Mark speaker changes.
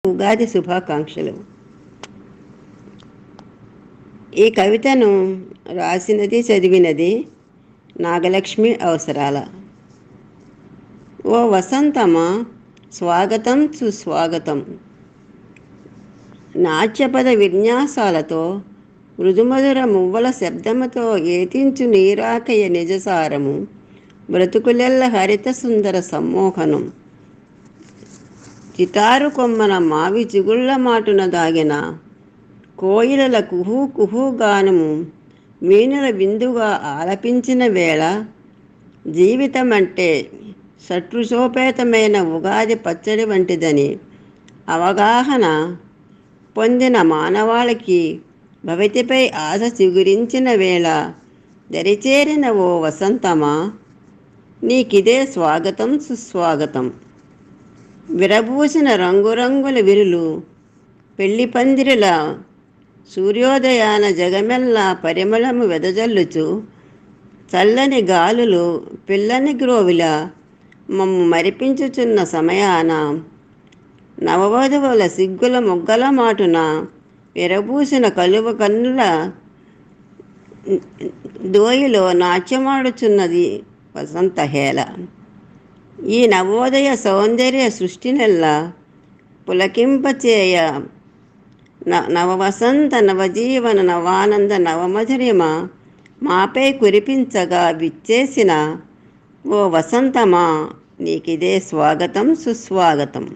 Speaker 1: ఉగాది శుభాకాంక్షలు. ఈ కవితను రాసినది చదివినది నాగలక్ష్మి అవసరాల. ఓ వసంతమా, స్వాగతం సుస్వాగతం. నాట్యపద విన్యాసాలతో మృదుమధుర మువ్వల శబ్దముతో ఏతించు నీరాకయ నిజసారము, బ్రతుకులెల్ల హరిత సుందర సమ్మోహనం. చిటారు కొమ్మన మావి చిగుళ్ళ మాటున దాగిన కోయిలల కుహూ కుహూ గానము వీణుల విందుగా ఆలపించిన వేళ, జీవితమంటే షట్రుచోపేతమైన ఉగాది పచ్చడి వంటిదని అవగాహన పొందిన మానవాళికి భవితిపై ఆశ చిగురించిన వేళ, దరిచేరిన ఓ వసంతమా, నీకిదే స్వాగతం సుస్వాగతం. విరబూసిన రంగురంగుల విరులు పెళ్లి పందిరిల సూర్యోదయాన జగమెల్లా పరిమళము వెదజల్లుచు, చల్లని గాలులు పిల్లని గ్రోవిల మమ్ము మరిపించుచున్న సమయాన, నవవధువుల సిగ్గుల మొగ్గల మాటున విరబూసిన కలువ కన్నుల దోయిలో నాట్యమాడుచున్నది వసంతహేళ. ఈ నవోదయ సౌందర్య సృష్టినెల్లా పులకింపచేయ నవవసంత నవజీవన నవానంద నవమధురిమ మాపై కురిపించగా విచ్చేసిన ఓ వసంతమా, నీకిదే స్వాగతం సుస్వాగతం.